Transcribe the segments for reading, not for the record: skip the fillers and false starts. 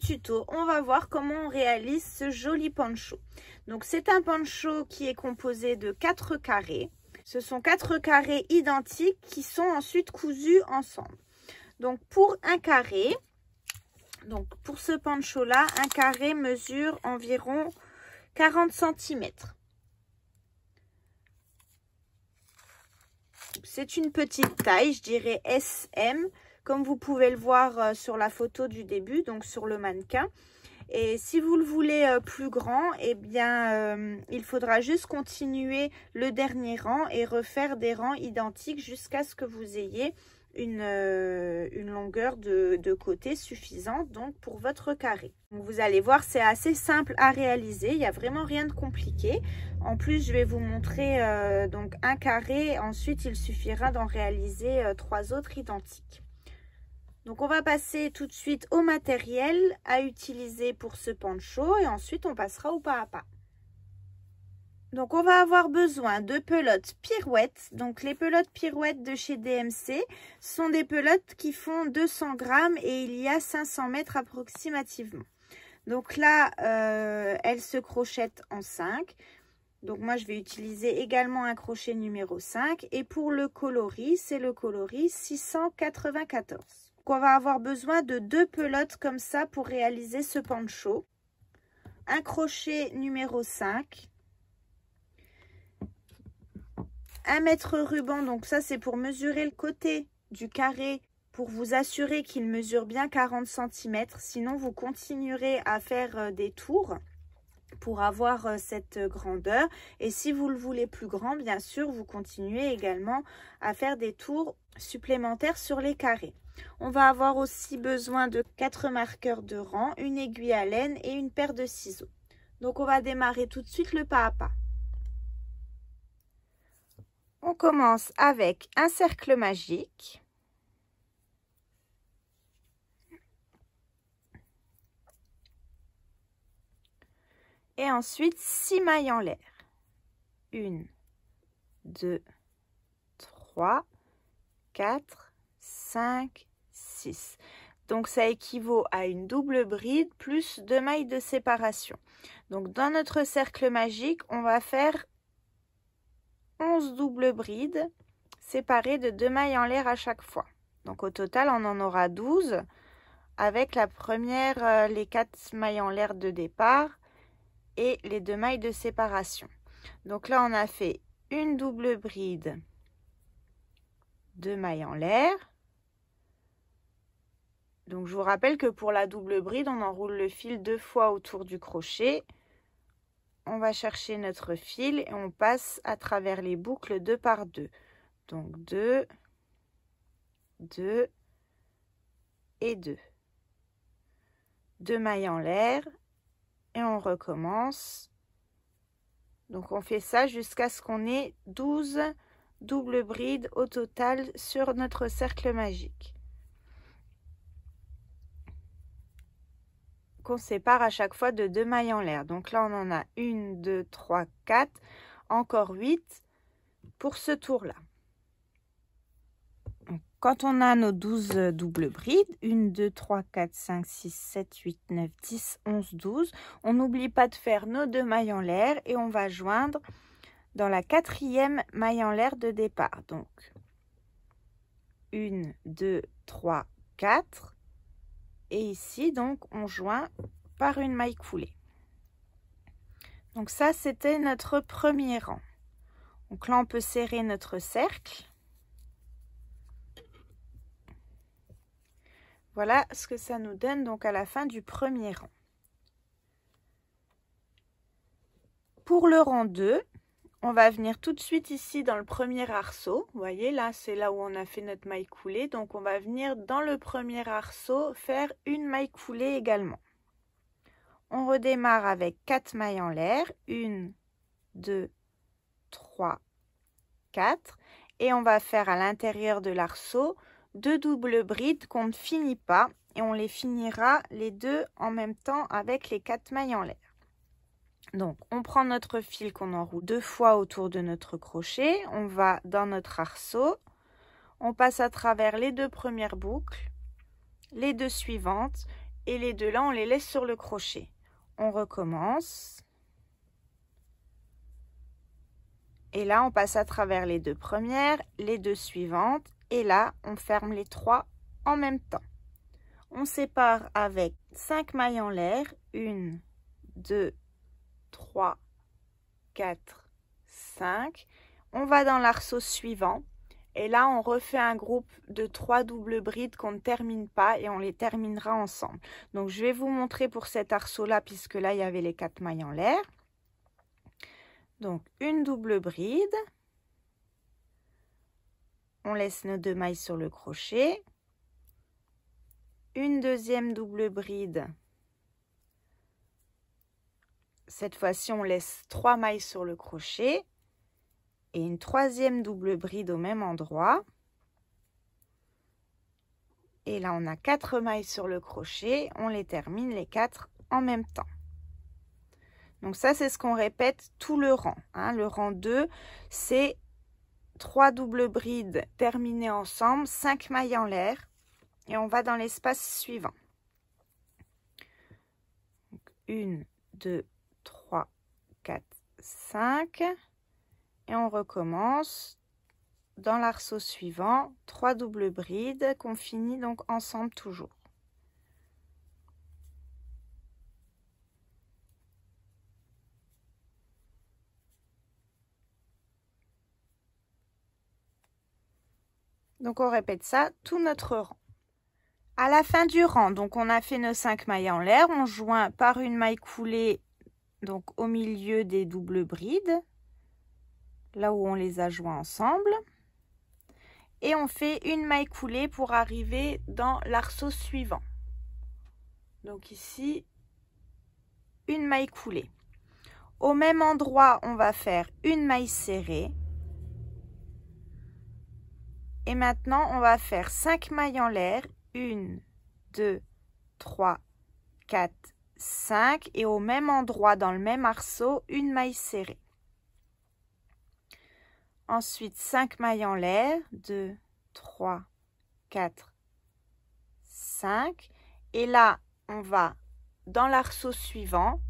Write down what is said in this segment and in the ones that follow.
tuto, on va voir comment on réalise ce joli poncho. Donc c'est un poncho qui est composé de 4 carrés. Ce sont 4 carrés identiques qui sont ensuite cousus ensemble. Donc pour un carré, donc pour ce poncho là, un carré mesure environ 40 cm. C'est une petite taille, je dirais SM, comme vous pouvez le voir sur la photo du début, donc sur le mannequin. Et si vous le voulez plus grand, eh bien, il faudra juste continuer le dernier rang et refaire des rangs identiques jusqu'à ce que vous ayez une longueur de côté suffisante donc pour votre carré. Donc, vous allez voir, c'est assez simple à réaliser, il n'y a vraiment rien de compliqué. En plus, je vais vous montrer donc un carré, ensuite il suffira d'en réaliser 3 autres identiques. Donc on va passer tout de suite au matériel à utiliser pour ce poncho et ensuite on passera au pas à pas. Donc on va avoir besoin de pelotes pirouettes. Donc les pelotes pirouettes de chez DMC sont des pelotes qui font 200 grammes et il y a 500 mètres approximativement. Donc là, elles se crochettent en 5. Donc moi je vais utiliser également un crochet numéro 5 et pour le coloris, c'est le coloris 694. Donc on va avoir besoin de 2 pelotes comme ça pour réaliser ce poncho. Un crochet numéro 5. Un mètre ruban, donc ça c'est pour mesurer le côté du carré pour vous assurer qu'il mesure bien 40 cm. Sinon vous continuerez à faire des tours pour avoir cette grandeur. Et si vous le voulez plus grand, bien sûr, vous continuez également à faire des tours supplémentaires sur les carrés. On va avoir aussi besoin de 4 marqueurs de rang, une aiguille à laine et une paire de ciseaux. Donc on va démarrer tout de suite le pas à pas. On commence avec un cercle magique. Et ensuite 6 mailles en l'air. 1, 2, 3, 4, 5, 6. Donc ça équivaut à une double bride plus 2 mailles de séparation. Donc dans notre cercle magique, on va faire 11 doubles brides séparées de 2 mailles en l'air à chaque fois. Donc au total, on en aura 12 avec la première, les 4 mailles en l'air de départ et les 2 mailles de séparation. Donc là, on a fait une double bride, 2 mailles en l'air. Donc je vous rappelle que pour la double bride, on enroule le fil 2 fois autour du crochet. On va chercher notre fil et on passe à travers les boucles 2 par 2. Donc 2, 2 et 2. 2 mailles en l'air et on recommence. Donc on fait ça jusqu'à ce qu'on ait 12 doubles brides au total sur notre cercle magique. Qu'on sépare à chaque fois de 2 mailles en l'air. Donc là, on en a 1, 2, 3, 4, encore 8 pour ce tour-là. Quand on a nos 12 doubles brides, 1, 2, 3, 4, 5, 6, 7, 8, 9, 10, 11, 12, on n'oublie pas de faire nos 2 mailles en l'air et on va joindre dans la 4e maille en l'air de départ. Donc, 1, 2, 3, 4. Et ici, donc, on joint par une maille coulée. Donc ça, c'était notre premier rang. Donc là, on peut serrer notre cercle. Voilà ce que ça nous donne donc à la fin du premier rang. Pour le rang 2, on va venir tout de suite ici dans le premier arceau. Vous voyez, là, c'est là où on a fait notre maille coulée. Donc, on va venir dans le premier arceau faire une maille coulée également. On redémarre avec 4 mailles en l'air. 1, 2, 3, 4. Et on va faire à l'intérieur de l'arceau 2 doubles brides qu'on ne finit pas. Et on les finira les deux en même temps avec les 4 mailles en l'air. Donc, on prend notre fil qu'on enroule 2 fois autour de notre crochet. On va dans notre arceau. On passe à travers les 2 premières boucles, les 2 suivantes, et les deux là, on les laisse sur le crochet. On recommence. Et là, on passe à travers les deux premières, les deux suivantes. Et là, on ferme les trois en même temps. On sépare avec 5 mailles en l'air. 1, 2, 3, 4, 5. On va dans l'arceau suivant. Et là, on refait un groupe de 3 doubles brides qu'on ne termine pas et on les terminera ensemble. Donc, je vais vous montrer pour cet arceau-là, puisque là, il y avait les 4 mailles en l'air. Donc, une double bride. On laisse nos 2 mailles sur le crochet. Une deuxième double bride. Cette fois-ci, on laisse 3 mailles sur le crochet. Et une troisième double bride au même endroit. Et là, on a 4 mailles sur le crochet. On les termine les 4 en même temps. Donc ça, c'est ce qu'on répète tout le rang. Hein. Le rang 2, c'est 3 doubles brides terminées ensemble, 5 mailles en l'air. Et on va dans l'espace suivant. 1, 2, 3, 4, 5. Et on recommence dans l'arceau suivant, 3 doubles brides qu'on finit donc ensemble toujours. Donc on répète ça tout notre rang. À la fin du rang, donc on a fait nos 5 mailles en l'air, on joint par une maille coulée donc au milieu des doubles brides, là où on les a joints ensemble. Et on fait une maille coulée pour arriver dans l'arceau suivant. Donc ici, une maille coulée. Au même endroit, on va faire une maille serrée. Et maintenant, on va faire 5 mailles en l'air. 1, 2, 3, 4, 5. Et au même endroit, dans le même arceau, une maille serrée. Ensuite, 5 mailles en l'air. 2, 3, 4, 5. Et là, on va dans l'arceau suivant.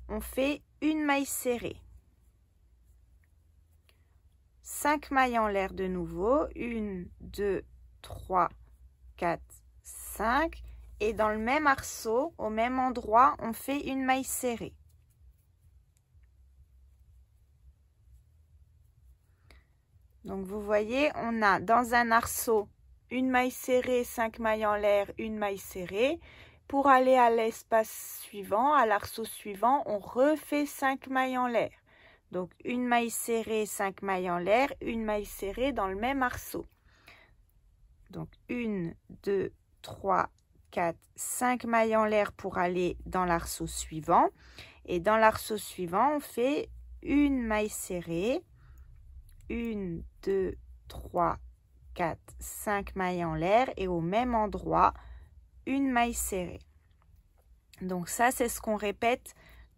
On fait une maille serrée. 5 mailles en l'air de nouveau. 1, 2, 3, 4, 5. Et dans le même arceau, au même endroit, on fait une maille serrée. Donc vous voyez, on a dans un arceau une maille serrée, 5 mailles en l'air, une maille serrée. Pour aller à l'espace suivant, à l'arceau suivant, on refait 5 mailles en l'air. Donc une maille serrée, 5 mailles en l'air, une maille serrée dans le même arceau. Donc 1, 2, 3, 4, 5 mailles en l'air pour aller dans l'arceau suivant. Et dans l'arceau suivant, on fait une maille serrée. 1, 2, 3, 4, 5 mailles en l'air et au même endroit, une maille serrée. Donc ça, c'est ce qu'on répète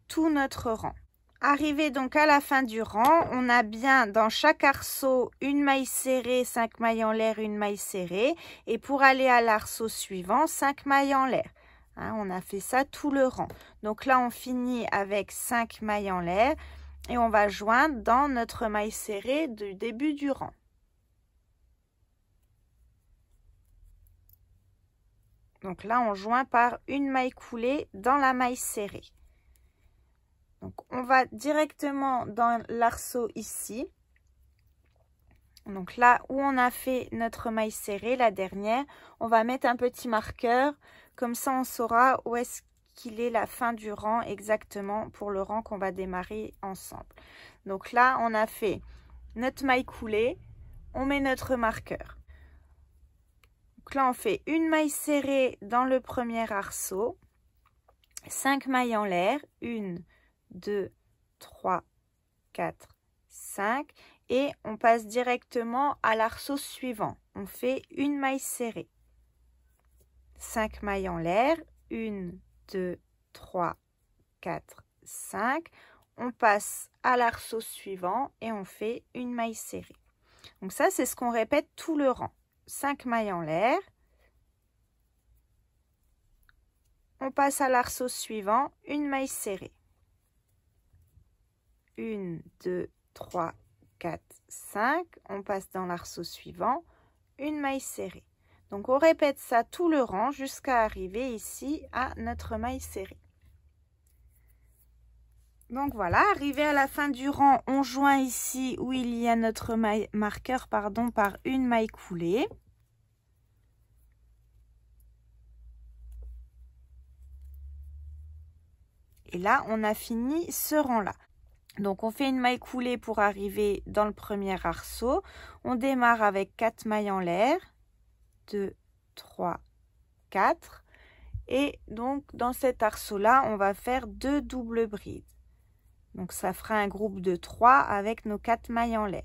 tout notre rang. Arrivé donc à la fin du rang, on a bien dans chaque arceau une maille serrée, 5 mailles en l'air, une maille serrée. Et pour aller à l'arceau suivant, 5 mailles en l'air. Hein, on a fait ça tout le rang. Donc là, on finit avec 5 mailles en l'air. Et on va joindre dans notre maille serrée du début du rang. Donc là, on joint par une maille coulée dans la maille serrée. Donc on va directement dans l'arceau ici. Donc là où on a fait notre maille serrée, la dernière, on va mettre un petit marqueur. Comme ça, on saura où est-ce qu'il est la fin du rang exactement pour le rang qu'on va démarrer ensemble. Donc là, on a fait notre maille coulée, on met notre marqueur. Donc là, on fait une maille serrée dans le premier arceau, 5 mailles en l'air, 1, 2, 3, 4, 5 et on passe directement à l'arceau suivant. On fait une maille serrée, 5 mailles en l'air, 1, 2, 3, 4, 5. On passe à l'arceau suivant et on fait une maille serrée. Donc ça, c'est ce qu'on répète tout le rang. 5 mailles en l'air. On passe à l'arceau suivant, une maille serrée. 1, 2, 3, 4, 5. On passe dans l'arceau suivant, une maille serrée. Donc on répète ça tout le rang jusqu'à arriver ici à notre maille serrée. Donc voilà, arrivé à la fin du rang, on joint ici où il y a notre marqueur par une maille coulée. Et là, on a fini ce rang-là. Donc on fait une maille coulée pour arriver dans le premier arceau. On démarre avec 4 mailles en l'air. 2, 3, 4. Et donc dans cet arceau-là, on va faire 2 doubles brides. Donc ça fera un groupe de 3 avec nos 4 mailles en l'air.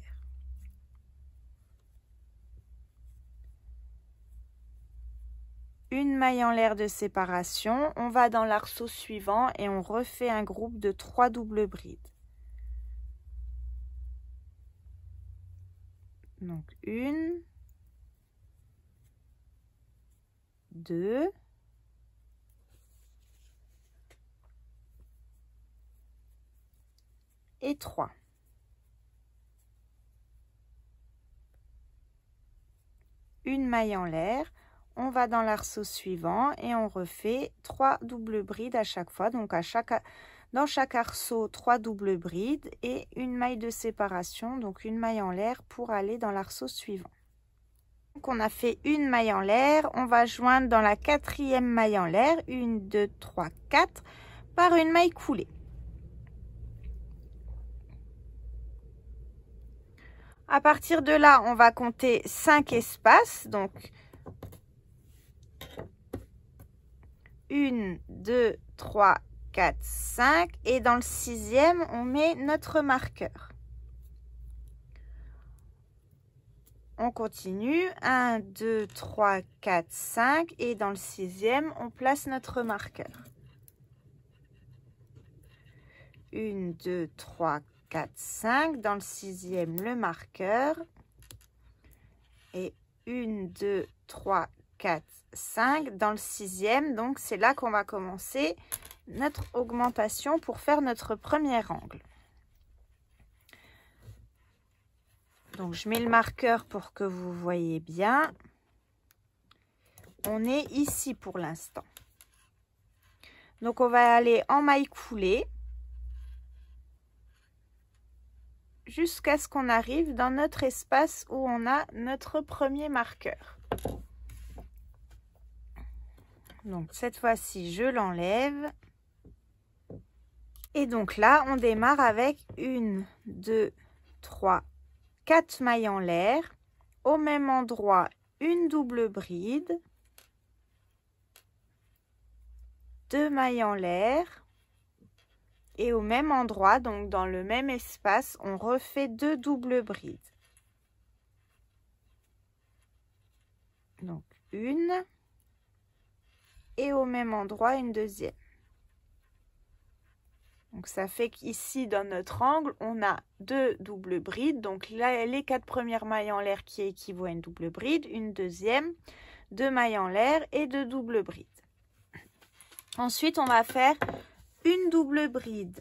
Une maille en l'air de séparation, on va dans l'arceau suivant et on refait un groupe de 3 doubles brides. Donc 1, 2, et 3. Une maille en l'air, on va dans l'arceau suivant et on refait 3 doubles brides à chaque fois. Donc dans chaque arceau, 3 doubles brides et une maille de séparation, donc une maille en l'air pour aller dans l'arceau suivant. Donc on a fait une maille en l'air, on va joindre dans la 4e maille en l'air, 1, 2, 3, 4, par une maille coulée. À partir de là, on va compter 5 espaces. Donc, 1, 2, 3, 4, 5. Et dans le 6e, on met notre marqueur. On continue. 1, 2, 3, 4, 5. Et dans le 6e, on place notre marqueur. 1, 2, 3, 4, 5. Dans le 6e, le marqueur. Et 1, 2, 3, 4, 5. Dans le 6e, donc c'est là qu'on va commencer notre augmentation pour faire notre premier angle. Donc je mets le marqueur pour que vous voyez bien. On est ici pour l'instant. Donc on va aller en maille coulée jusqu'à ce qu'on arrive dans notre espace où on a notre premier marqueur. Donc cette fois-ci, je l'enlève. Et donc là, on démarre avec 1, 2, 3, 4 mailles en l'air. Au même endroit, une double bride. 2 mailles en l'air. Et au même endroit, donc dans le même espace, on refait 2 doubles brides. Donc une. Et au même endroit, une deuxième. Donc ça fait qu'ici, dans notre angle, on a 2 doubles brides. Donc là, les 4 premières mailles en l'air qui équivaut à une double bride. Une deuxième, 2 mailles en l'air et 2 doubles brides. Ensuite, on va faire une double bride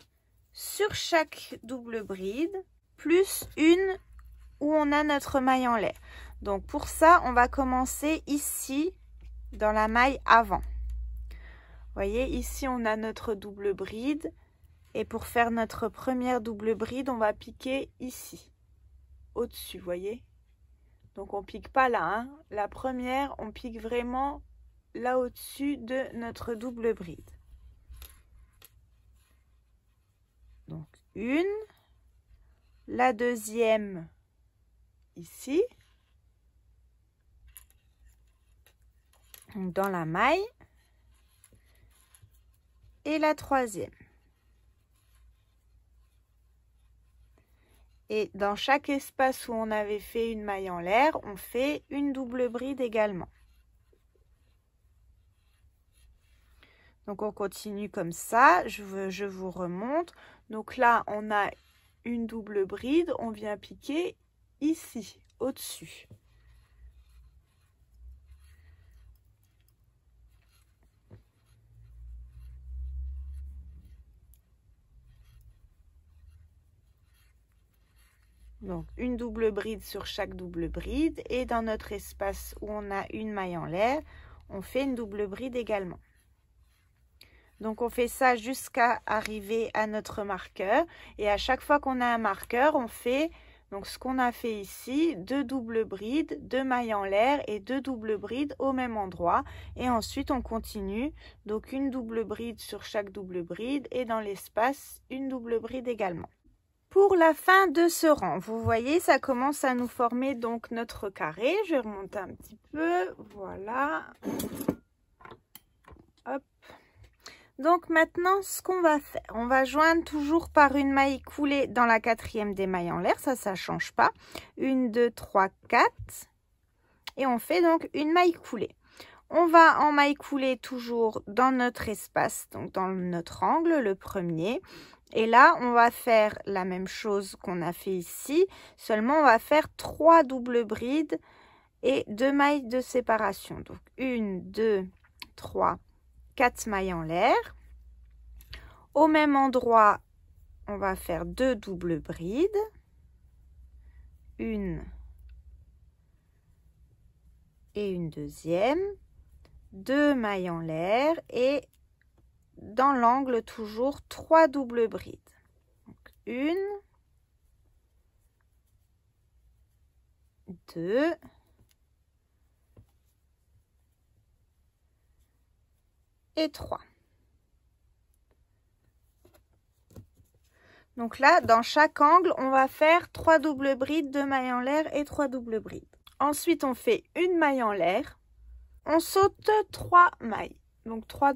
sur chaque double bride, plus une où on a notre maille en l'air. Donc pour ça, on va commencer ici, dans la maille avant. Vous voyez, ici, on a notre double bride. Et pour faire notre première double bride, on va piquer ici, au-dessus, vous voyez. Donc on pique pas là, hein. La première, on pique vraiment là au-dessus de notre double bride. Donc une, la deuxième ici, dans la maille, et la troisième. Et dans chaque espace où on avait fait une maille en l'air, on fait une double bride également. Donc on continue comme ça, je vous remonte. Donc là, on a une double bride, on vient piquer ici, au-dessus. Donc une double bride sur chaque double bride, et dans notre espace où on a une maille en l'air, on fait une double bride également. Donc on fait ça jusqu'à arriver à notre marqueur, et à chaque fois qu'on a un marqueur, on fait donc ce qu'on a fait ici, 2 doubles brides, 2 mailles en l'air et 2 doubles brides au même endroit, et ensuite on continue, donc une double bride sur chaque double bride, et dans l'espace une double bride également. Pour la fin de ce rang, vous voyez, ça commence à nous former donc notre carré. Je vais remonter un petit peu, voilà. Hop. Donc maintenant, ce qu'on va faire, on va joindre toujours par une maille coulée dans la quatrième des mailles en l'air, ça change pas. 1, 2, 3, 4. Et on fait donc une maille coulée. On va en maille coulée toujours dans notre espace, donc dans notre angle, le premier. Et là, on va faire la même chose qu'on a fait ici, seulement on va faire 3 doubles brides et 2 mailles de séparation. Donc 1, 2, 3, 4 mailles en l'air. Au même endroit, on va faire 2 doubles brides. 1 et une deuxième. 2 mailles en l'air et dans l'angle toujours 3 doubles brides. Donc 1, 2 et 3. Donc là, dans chaque angle, on va faire 3 doubles brides, 2 mailles en l'air et 3 doubles brides. Ensuite, on fait une maille en l'air. On saute 3 mailles. Donc 3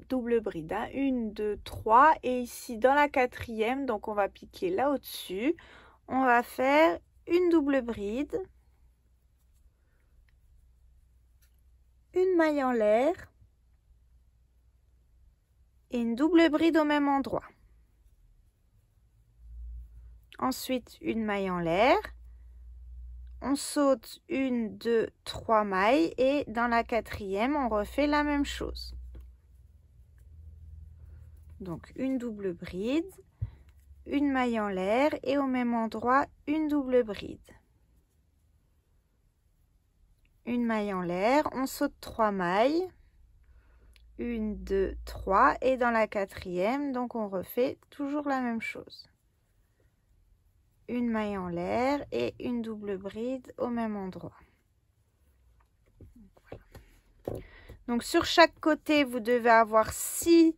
doubles brides. 1, 2, 3. Et ici, dans la quatrième, donc on va piquer là au-dessus. On va faire une double bride. Une maille en l'air. Et une double bride au même endroit. Ensuite, une maille en l'air. On saute 1, 2, 3 mailles et dans la quatrième, on refait la même chose. Donc, une double bride, une maille en l'air et au même endroit, une double bride. Une maille en l'air, on saute 3 mailles. 1, 2, 3 et dans la quatrième, donc on refait toujours la même chose. Une maille en l'air et une double bride au même endroit. Voilà. Donc sur chaque côté, vous devez avoir 6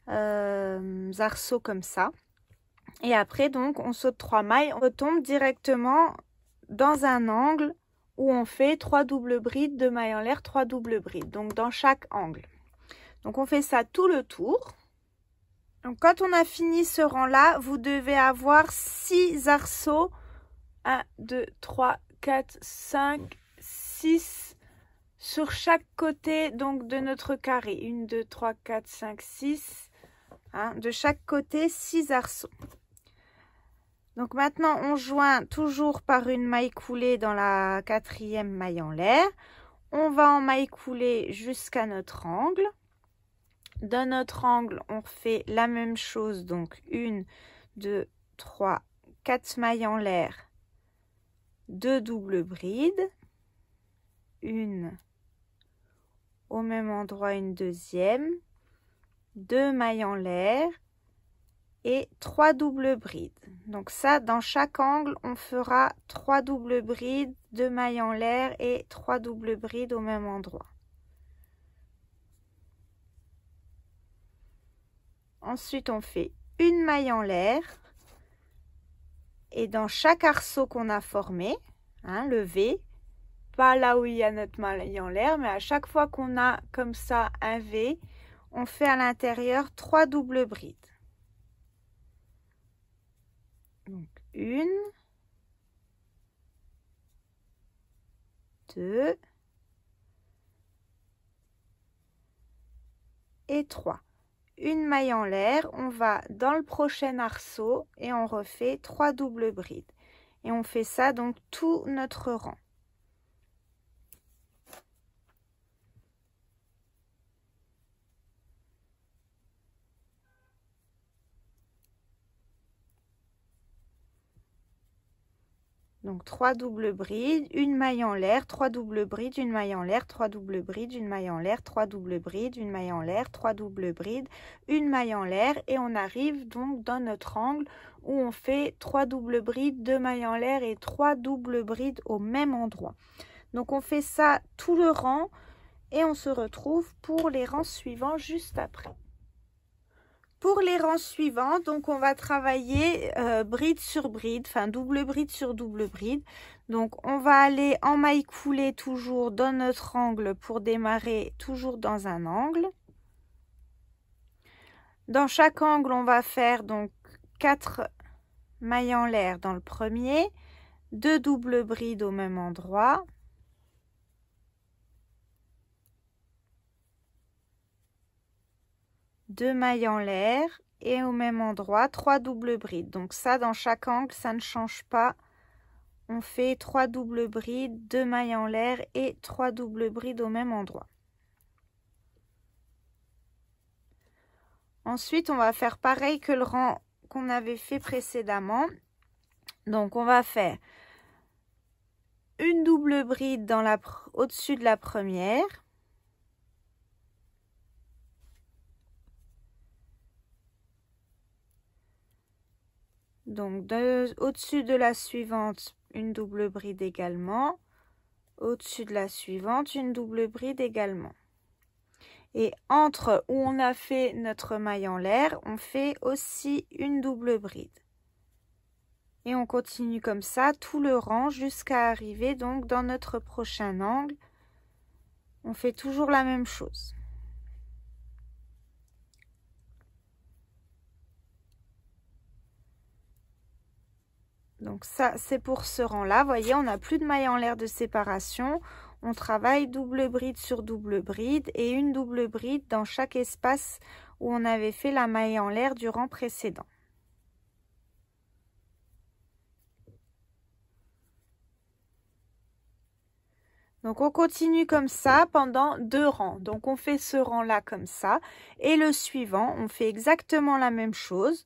arceaux comme ça. Et après, donc, on saute 3 mailles, on retombe directement dans un angle où on fait 3 doubles brides, 2 mailles en l'air, 3 doubles brides. Donc dans chaque angle. Donc on fait ça tout le tour. Donc quand on a fini ce rang-là, vous devez avoir 6 arceaux. 1, 2, 3, 4, 5, 6 sur chaque côté donc de notre carré. 1, 2, 3, 4, 5, 6. De chaque côté, 6 arceaux. Donc maintenant, on joint toujours par une maille coulée dans la quatrième maille en l'air. On va en maille coulée jusqu'à notre angle. Dans notre angle, on fait la même chose, donc 1, 2, 3, 4 mailles en l'air, 2 doubles brides, une au même endroit, une deuxième, 2 mailles en l'air et 3 doubles brides. Donc ça, dans chaque angle, on fera 3 doubles brides, 2 mailles en l'air et 3 doubles brides au même endroit. Ensuite, on fait une maille en l'air et dans chaque arceau qu'on a formé, le V, pas là où il y a notre maille en l'air, mais à chaque fois qu'on a comme ça un V, on fait à l'intérieur 3 doubles brides. Donc 1, 2 et 3. Une maille en l'air, on va dans le prochain arceau et on refait 3 doubles brides. Et on fait ça donc tout notre rang. Donc 3 doubles brides, une maille en l'air, 3 doubles brides, une maille en l'air, 3 doubles brides, une maille en l'air, 3 doubles brides, une maille en l'air, 3 doubles brides, une maille en l'air et on arrive donc dans notre angle où on fait 3 doubles brides, 2 mailles en l'air et 3 doubles brides au même endroit. Donc on fait ça tout le rang et on se retrouve pour les rangs suivants juste après. Pour les rangs suivants, donc on va travailler bride sur bride, enfin double bride sur double bride. Donc on va aller en maille coulée toujours dans notre angle pour démarrer toujours dans un angle. Dans chaque angle, on va faire donc 4 mailles en l'air dans le premier, 2 doubles brides au même endroit. Deux mailles en l'air et au même endroit 3 doubles brides. Donc ça, dans chaque angle, ça ne change pas. On fait 3 doubles brides, 2 mailles en l'air et 3 doubles brides au même endroit. Ensuite, on va faire pareil que le rang qu'on avait fait précédemment. Donc on va faire une double bride au-dessus de la première. Donc au-dessus de la suivante, une double bride également. Au-dessus de la suivante, une double bride également. Et entre où on a fait notre maille en l'air, on fait aussi une double bride. Et on continue comme ça tout le rang jusqu'à arriver donc dans notre prochain angle. On fait toujours la même chose. Donc ça, c'est pour ce rang-là. Vous voyez, on n'a plus de maille en l'air de séparation. On travaille double bride sur double bride et une double bride dans chaque espace où on avait fait la maille en l'air du rang précédent. Donc on continue comme ça pendant 2 rangs. Donc on fait ce rang-là comme ça et le suivant, on fait exactement la même chose.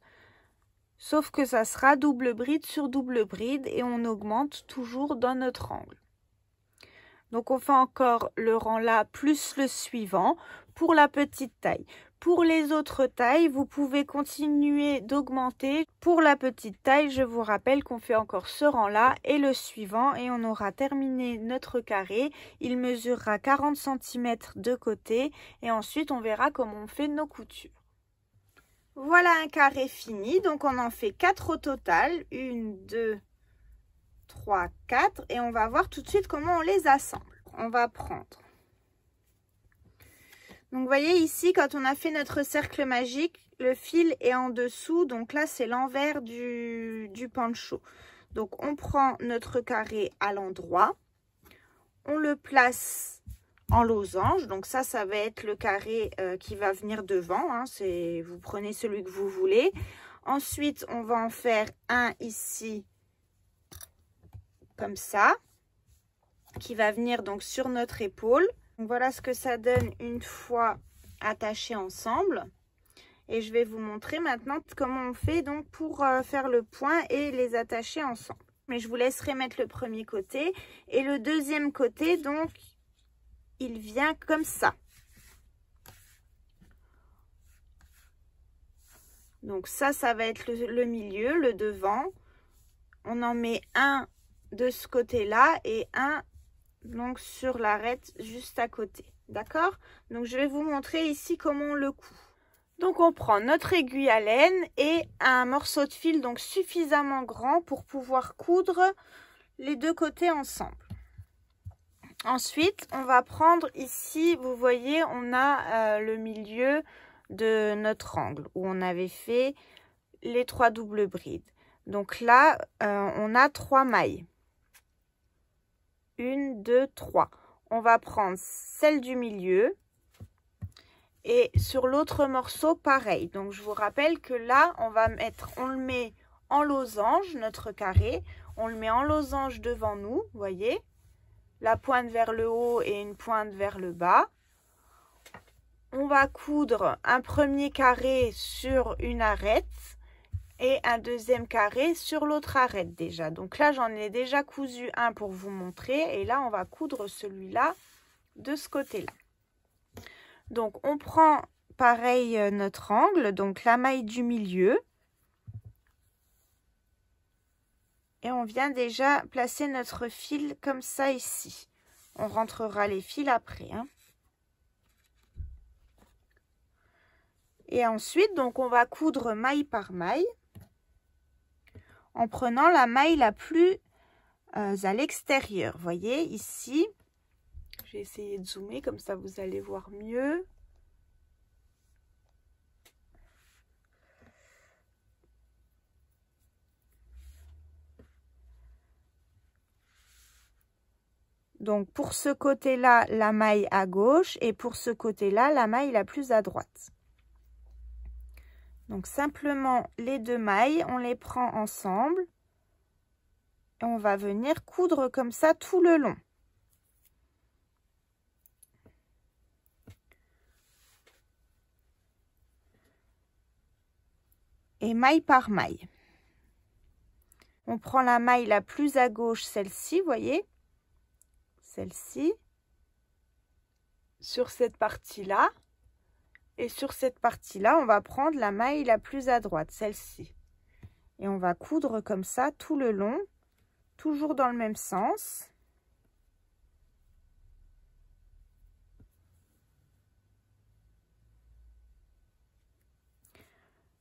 Sauf que ça sera double bride sur double bride et on augmente toujours dans notre angle. Donc on fait encore le rang là plus le suivant pour la petite taille. Pour les autres tailles, vous pouvez continuer d'augmenter. Pour la petite taille, je vous rappelle qu'on fait encore ce rang là et le suivant et on aura terminé notre carré. Il mesurera 40 cm de côté et ensuite on verra comment on fait nos coutures. Voilà un carré fini, donc on en fait 4 au total, 1, 2, 3, 4 et on va voir tout de suite comment on les assemble. On va prendre, donc vous voyez ici quand on a fait notre cercle magique, le fil est en dessous, donc là c'est l'envers du pancho. Donc on prend notre carré à l'endroit, on le place en losange, donc ça va être le carré qui va venir devant, hein, vous prenez celui que vous voulez. Ensuite on va en faire un ici comme ça qui va venir donc sur notre épaule. Donc voilà ce que ça donne une fois attachés ensemble et je vais vous montrer maintenant comment on fait donc pour faire le point et les attacher ensemble. Mais je vous laisserai mettre le premier côté et le deuxième côté, donc il vient comme ça. Donc ça va être le milieu, le devant. On en met un de ce côté-là et un donc sur l'arête juste à côté. D'accord? Donc je vais vous montrer ici comment on le coud. Donc on prend notre aiguille à laine et un morceau de fil donc suffisamment grand pour pouvoir coudre les deux côtés ensemble. Ensuite, on va prendre ici, vous voyez, on a le milieu de notre angle où on avait fait les 3 doubles brides. Donc là, on a 3 mailles. 1, 2, 3. On va prendre celle du milieu et sur l'autre morceau, pareil. Donc je vous rappelle que là, on le met en losange, notre carré. On le met en losange devant nous, vous voyez. La pointe vers le haut et une pointe vers le bas. On va coudre un premier carré sur une arête et un deuxième carré sur l'autre arête déjà. Donc là, j'en ai déjà cousu un pour vous montrer et là, on va coudre celui-là de ce côté-là. Donc, on prend pareil notre angle, donc la maille du milieu. Et on vient déjà placer notre fil comme ça ici. On rentrera les fils après, hein. Et ensuite, donc on va coudre maille par maille en prenant la maille la plus à l'extérieur. Vous voyez ici, je vais essayer de zoomer comme ça vous allez voir mieux. Donc pour ce côté-là, la maille à gauche et pour ce côté-là, la maille la plus à droite. Donc simplement les deux mailles, on les prend ensemble et on va venir coudre comme ça tout le long. Et maille par maille. On prend la maille la plus à gauche, celle-ci, vous voyez, celle-ci, sur cette partie-là. Et sur cette partie-là, on va prendre la maille la plus à droite, celle-ci. Et on va coudre comme ça tout le long, toujours dans le même sens.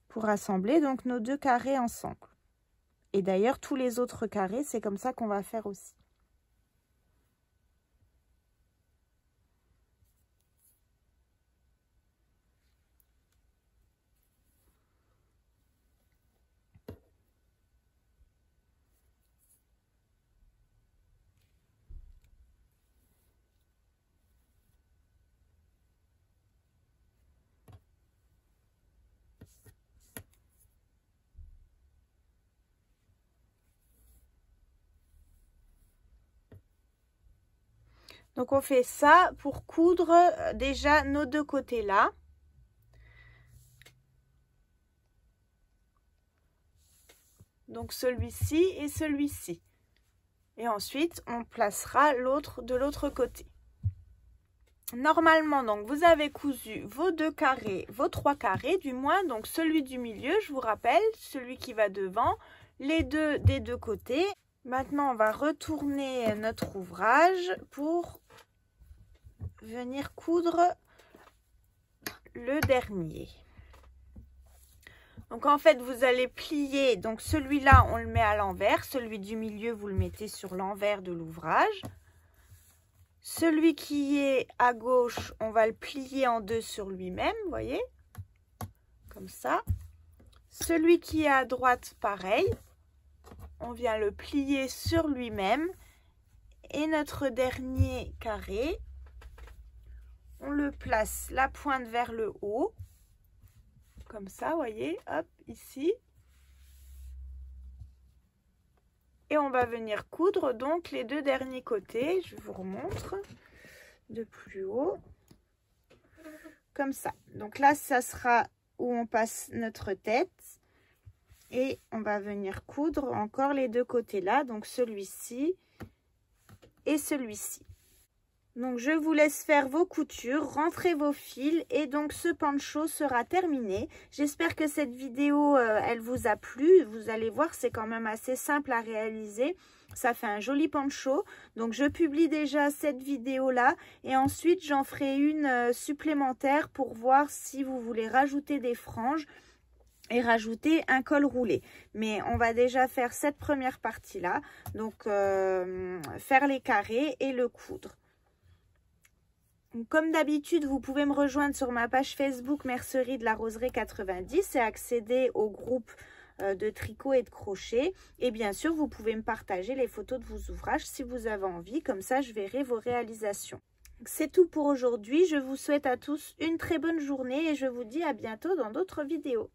Pour assembler donc nos deux carrés ensemble. Et d'ailleurs, tous les autres carrés, c'est comme ça qu'on va faire aussi. Donc on fait ça pour coudre déjà nos deux côtés là. Donc celui-ci et celui-ci. Et ensuite on placera l'autre de l'autre côté. Normalement donc vous avez cousu vos deux carrés, vos trois carrés du moins. Donc celui du milieu, je vous rappelle, celui qui va devant, les deux des deux côtés. Maintenant on va retourner notre ouvrage pour venir coudre le dernier. Donc en fait vous allez plier, donc celui-là on le met à l'envers, celui du milieu vous le mettez sur l'envers de l'ouvrage. Celui qui est à gauche, on va le plier en deux sur lui-même, vous voyez, comme ça. Celui qui est à droite, pareil, on vient le plier sur lui-même. Et notre dernier carré, on le place la pointe vers le haut, comme ça, vous voyez, hop, ici. Et on va venir coudre donc les deux derniers côtés. Je vous remontre de plus haut, comme ça. Donc là, ça sera où on passe notre tête. Et on va venir coudre encore les deux côtés là, donc celui-ci et celui-ci. Donc je vous laisse faire vos coutures, rentrez vos fils et donc ce poncho sera terminé. J'espère que cette vidéo elle vous a plu. Vous allez voir, c'est quand même assez simple à réaliser. Ça fait un joli poncho. Donc je publie déjà cette vidéo là et ensuite j'en ferai une supplémentaire pour voir si vous voulez rajouter des franges et rajouter un col roulé. Mais on va déjà faire cette première partie là. Donc faire les carrés et le coudre. Comme d'habitude, vous pouvez me rejoindre sur ma page Facebook Mercerie de la Roseraie 90 et accéder au groupe de tricot et de crochet. Et bien sûr, vous pouvez me partager les photos de vos ouvrages si vous avez envie. Comme ça, je verrai vos réalisations. C'est tout pour aujourd'hui. Je vous souhaite à tous une très bonne journée et je vous dis à bientôt dans d'autres vidéos.